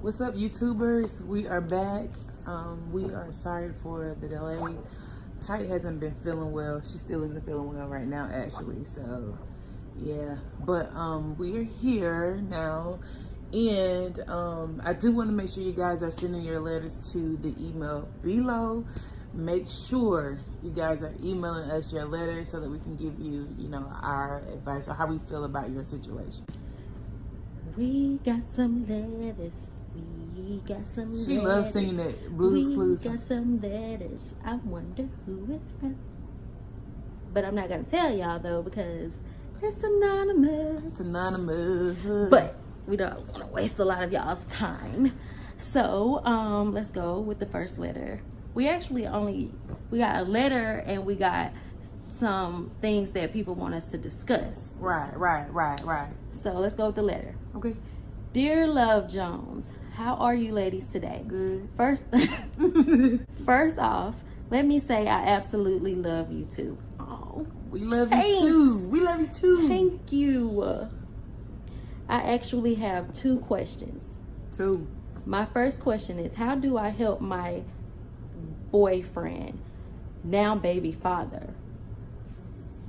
What's up, YouTubers? We are back. We are sorry for the delay. Tight hasn't been feeling well. She still isn't feeling well right now, actually. So, yeah. But we are here now. And I do want to make sure you guys are sending your letters to the email below. Make sure you guys are emailing us your letters so that we can give you, our advice or how we feel about your situation. We got some letters. We got some letters. She loves singing that Blues Clues. We got some letters. I wonder who it's from. But I'm not going to tell y'all, though, because it's anonymous. It's anonymous. But we don't want to waste a lot of y'all's time. So, let's go with the first letter. We got a letter and we got some things that people want us to discuss. Right. So let's go with the letter. Okay. Dear Love Jones, how are you ladies today? Good. First off, let me say I absolutely love you too. Oh, we love thanks. you too. We love you too. Thank you. I actually have 2 questions. 2. My first question is, how do I help my boyfriend, now baby father,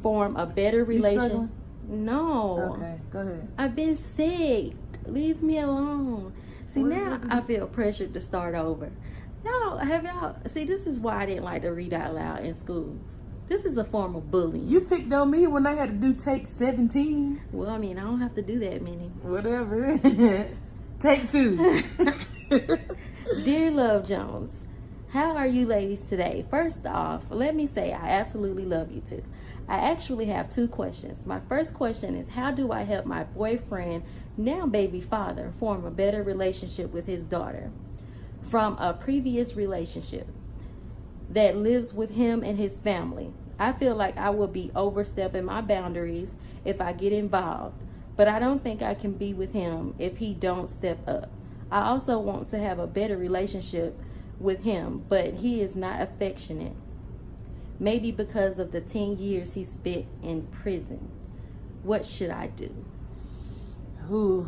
form a better relationship? No. Okay, go ahead. I've been sick. Leave me alone. See, What now I feel pressured to start over. See, this is why I didn't like to read out loud in school. This is a form of bullying. You picked on me when I had to do take 17. Well, I mean, I don't have to do that many. Whatever. Take 2. Dear Love Jones, how are you ladies today? First off, let me say I absolutely love you too. I actually have 2 questions. My first question is, how do I help my boyfriend, now baby father, form a better relationship with his daughter from a previous relationship that lives with him and his family? I feel like I will be overstepping my boundaries if I get involved, but I don't think I can be with him if he don't step up. I also want to have a better relationship with him, but he is not affectionate. Maybe because of the 10 years he spent in prison. What should I do? Ooh,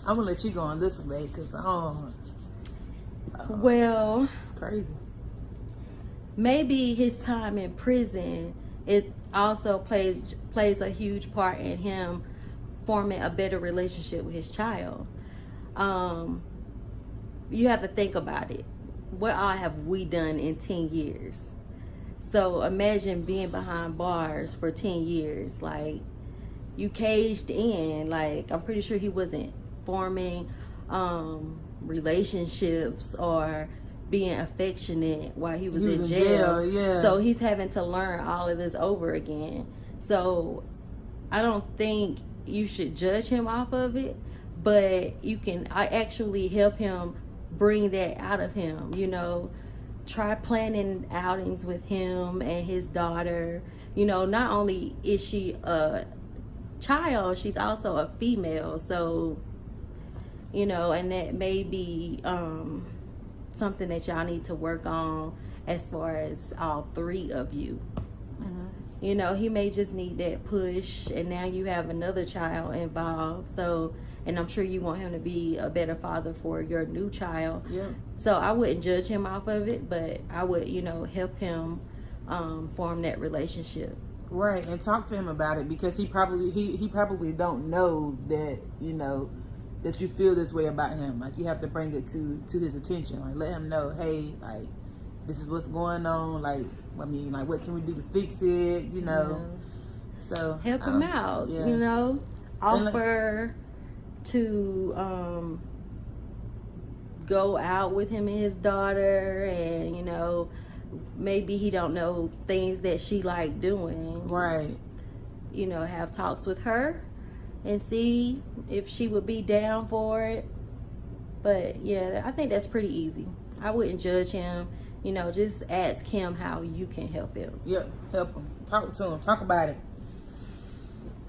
I'm gonna let you go on this one, babe, because Well, it's crazy. Maybe his time in prison, it also plays a huge part in him forming a better relationship with his child. You have to think about it. What all have we done in 10 years? So imagine being behind bars for 10 years. Like, you caged in. Like, I'm pretty sure he wasn't forming relationships or being affectionate while he was in jail. Yeah. So he's having to learn all of this over again. So I don't think you should judge him off of it, but I actually help him bring that out of him. Try planning outings with him and his daughter. Not only is she a child, she's also a female. So, and that may be something that y'all need to work on as far as all 3 of you. Mm-hmm. He may just need that push, and now you have another child involved. So, and I'm sure you want him to be a better father for your new child. Yeah. So I wouldn't judge him off of it, but I would, help him form that relationship. Right, and talk to him about it, because he probably don't know that, that you feel this way about him. Like, you have to bring it to his attention. Like, let him know, hey, like, this is what's going on. Like, what can we do to fix it? Yeah. So help him out. Yeah. Offer to go out with him and his daughter, and maybe he don't know things that she like doing. Right. Have talks with her and see if she would be down for it. But yeah, I think that's pretty easy. I wouldn't judge him. Just ask him how you can help him. Yep, help him. Talk to him. Talk about it.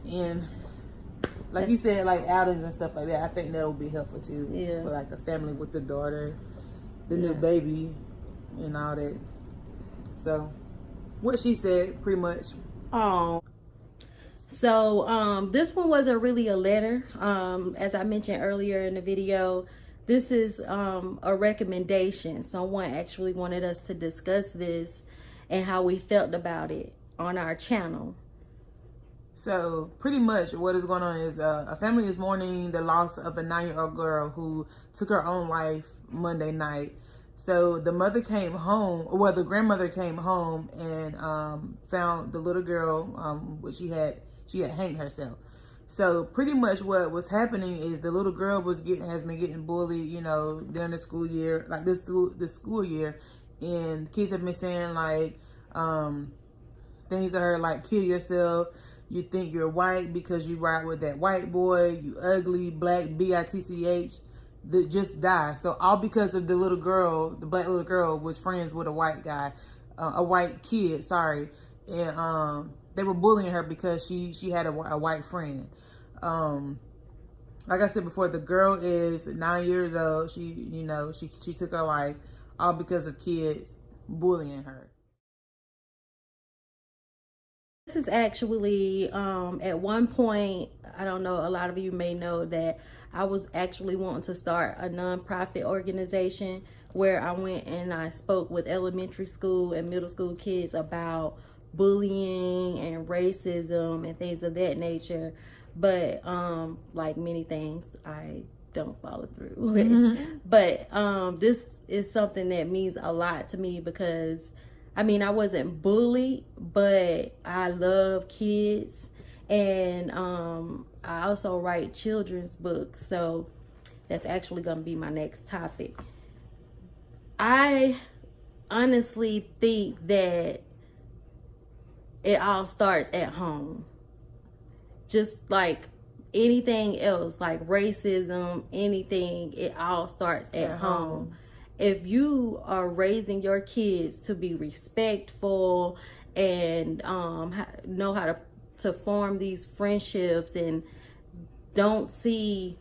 And like you said, like outings and stuff like that, I think that would be helpful too. Yeah. For like a family with the daughter, the new baby, and all that. So, what she said, pretty much. Oh. So, this one wasn't really a letter. As I mentioned earlier in the video, This is a recommendation. Someone actually wanted us to discuss this and how we felt about it on our channel. So pretty much what is going on is a family is mourning the loss of a 9-year-old girl who took her own life Monday night. So the mother came home, well, the grandmother came home and found the little girl, which she had hanged herself. So pretty much what was happening is the little girl has been getting bullied, you know, during the school year, like this school year, and kids have been saying like things to her like kill yourself. You think you're white because you ride with that white boy. You ugly, black, bitch. That just die. So all because of the little girl, the black little girl was friends with a white guy, a white kid. Sorry, and they were bullying her because she had a white friend. Like I said before, the girl is 9 years old. She took her life all because of kids bullying her. This is actually, at one point, I don't know, a lot of you may know that I was actually wanting to start a nonprofit organization where I went and I spoke with elementary school and middle school kids about bullying and racism and things of that nature. But like many things, I don't follow through with. Mm-hmm. But this is something that means a lot to me because I mean, I wasn't bullied, but I love kids, and I also write children's books, so that's actually going to be my next topic. I honestly think that it all starts at home. Just like anything else, like racism, anything, it all starts at home. If you are raising your kids to be respectful and know how to form these friendships and don't see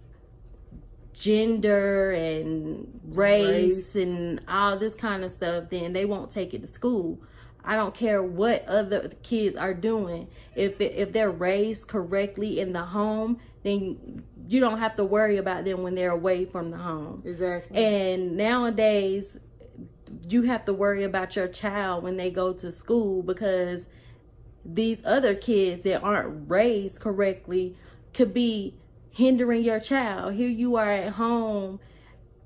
gender and race and all this kind of stuff, then they won't take it to school. I don't care what other kids are doing. If they're raised correctly in the home, then you don't have to worry about them when they're away from the home. Exactly. And nowadays, you have to worry about your child when they go to school because these other kids that aren't raised correctly could be hindering your child. Here you are at home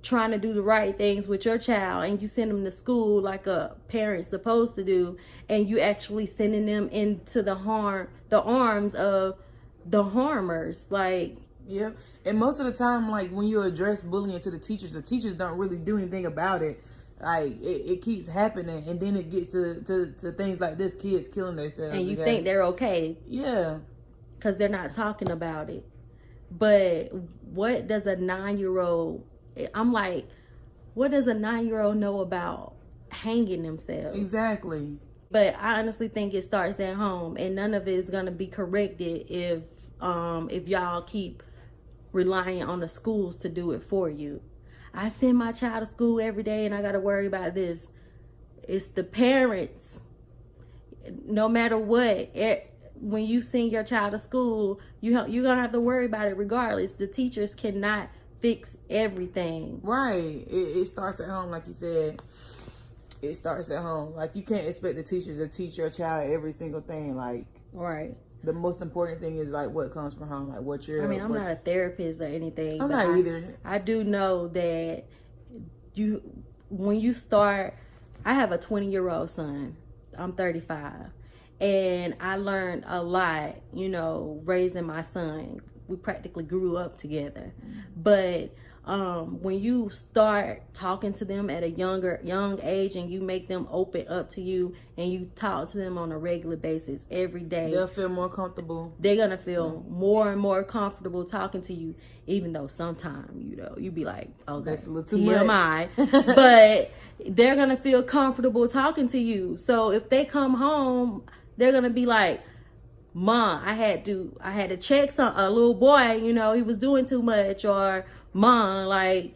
trying to do the right things with your child, and you send them to school like a parent's supposed to do, and you actually sending them into the arms of the harmers. Like, yep. And most of the time, like when you address bullying to the teachers don't really do anything about it. Like it keeps happening, and then it gets to things like this, kids killing themselves. And you think they're okay. Yeah. Because they're not talking about it. But what does a 9-year-old, I'm like, what does a 9-year-old know about hanging themselves? Exactly. But I honestly think it starts at home, and none of it is going to be corrected if y'all keep relying on the schools to do it for you. I send my child to school every day and I got to worry about this. It's the parents. No matter what, when you send your child to school, you're going to have to worry about it regardless. The teachers cannot fix everything. Right. It starts at home, like you said. It starts at home. Like, you can't expect the teachers to teach your child every single thing. Like, right. The most important thing is like what comes from home, like what you're. I mean, I'm not a therapist or anything. I'm not either. I do know that when you start, I have a 20-year-old son. I'm 35, and I learned a lot, raising my son. We practically grew up together, but when you start talking to them at a young age and you make them open up to you and you talk to them on a regular basis every day, they'll feel more comfortable. They're gonna feel more and more comfortable talking to you, even though sometimes you be like, okay, that's a little too much. But they're gonna feel comfortable talking to you. So if they come home, they're gonna be like, Mom, I had to check a little boy, he was doing too much, or Mom, I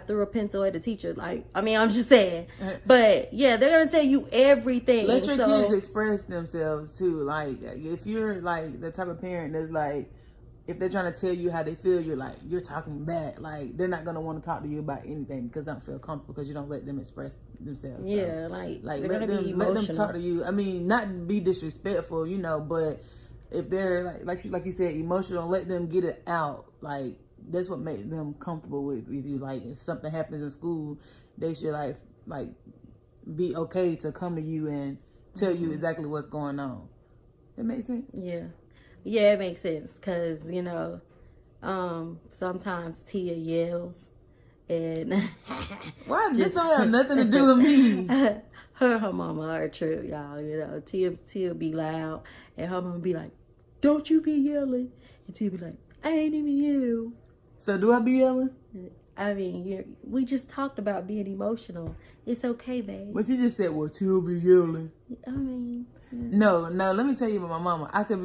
threw a pencil at the teacher. I'm just saying. But yeah, they're gonna tell you everything. Let your kids express themselves too. Like, if you're like the type of parent that's like, if they're trying to tell you how they feel, you're talking back. Like, they're not gonna want to talk to you about anything because they don't feel comfortable because you don't let them express themselves. Yeah, so, like let them talk to you. I mean, not be disrespectful, but if they're like you said, emotional, let them get it out. Like, that's what makes them comfortable with you. Like, if something happens in school, they should like be okay to come to you and tell you exactly what's going on. That makes sense? Yeah, it makes sense because, sometimes Tia yells and... Why? This don't have nothing to do with me. her mama are true, y'all. Tia be loud and her mama be like, don't you be yelling. And Tia be like, I ain't even you. So do I be yelling? I mean, we just talked about being emotional. It's okay, babe. But you just said, well, Tia be yelling. I mean... No, let me tell you about my mama. I could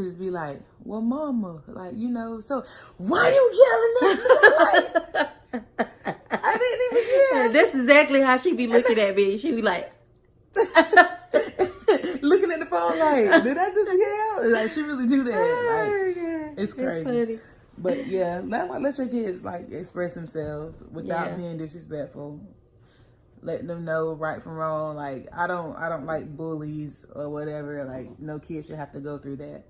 just be like, well, mama, so why you yelling at me? I didn't even hear. That's exactly how she be looking at me. She be like, looking at the phone like, did I just yell? Like, she really do that. Like, it's crazy. Funny. But yeah, let your kids express themselves without being disrespectful. Let them know right from wrong. Like, I don't like bullies or whatever. Like, no kid should have to go through that.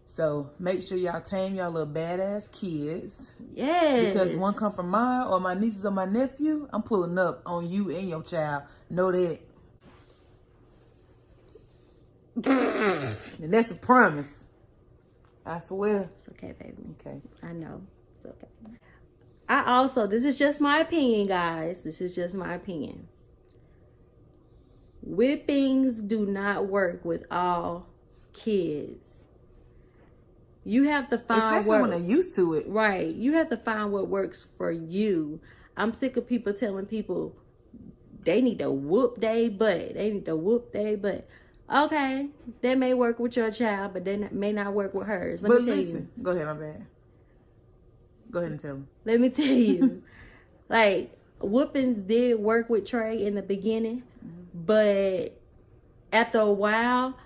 So make sure y'all tame y'all little badass kids. Yes. Because one come from mine or my nieces or my nephew, I'm pulling up on you and your child. Know that. And that's a promise. I swear. It's okay, baby. Okay. I know. It's okay. This is just my opinion, guys. This is just my opinion. Whippings do not work with all kids. You have to find especially when they're used to it. Right. You have to find what works for you. I'm sick of people telling people they need to whoop their butt. They need to whoop their butt. Okay, that may work with your child, but that may not work with hers. Let me tell you. Go ahead, my bad. Go ahead and tell me. Let me tell you. Like, whoopings did work with Trey in the beginning, but after a while,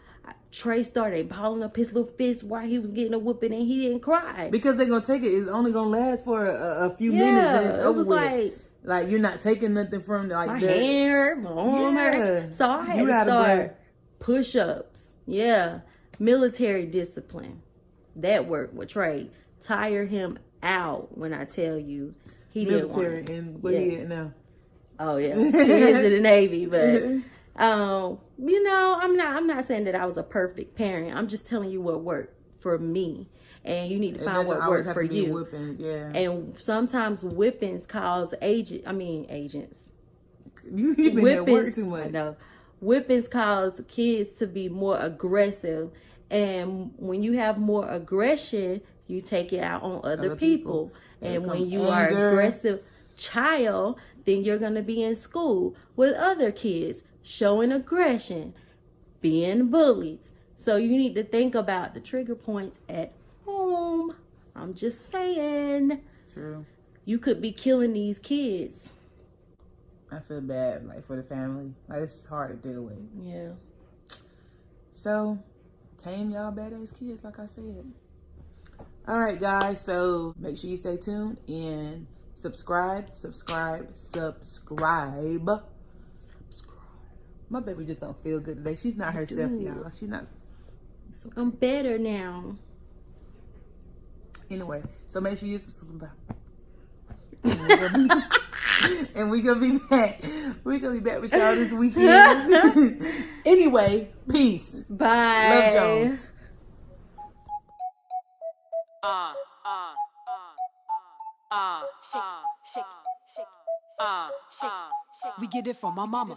Trey started balling up his little fist while he was getting a whooping, and he didn't cry. Because they're going to take it. It's only going to last for a few minutes, and it's over with. Like, you're not taking nothing from my hand hurt, my arm hurt. So I had to start push-ups. Yeah. Military discipline. That worked with Trey. Tire him out when I tell you he military didn't want it. And where he at now? Oh yeah. He is in the Navy, but I'm not saying that I was a perfect parent. I'm just telling you what worked for me. And you need to find what works for you. Whippings, yeah. And sometimes whippings cause agents. You've been at work too much. I know. Whippings cause kids to be more aggressive. And when you have more aggression, you take it out on other people. And when you are an aggressive child, then you're going to be in school with other kids showing aggression, being bullied. So you need to think about the trigger points at home. I'm just saying. True. You could be killing these kids. I feel bad, for the family. It's hard to deal with. Yeah. So, tame y'all badass kids, like I said. All right, guys. So, make sure you stay tuned and subscribe. My baby just don't feel good today. She's not herself, y'all. She's not. Okay. I'm better now. Anyway, so make sure you subscribe. And we gonna be back. We're gonna be back with y'all this weekend. Anyway, peace. Bye. Love Jones. Shake. We get it from my mama.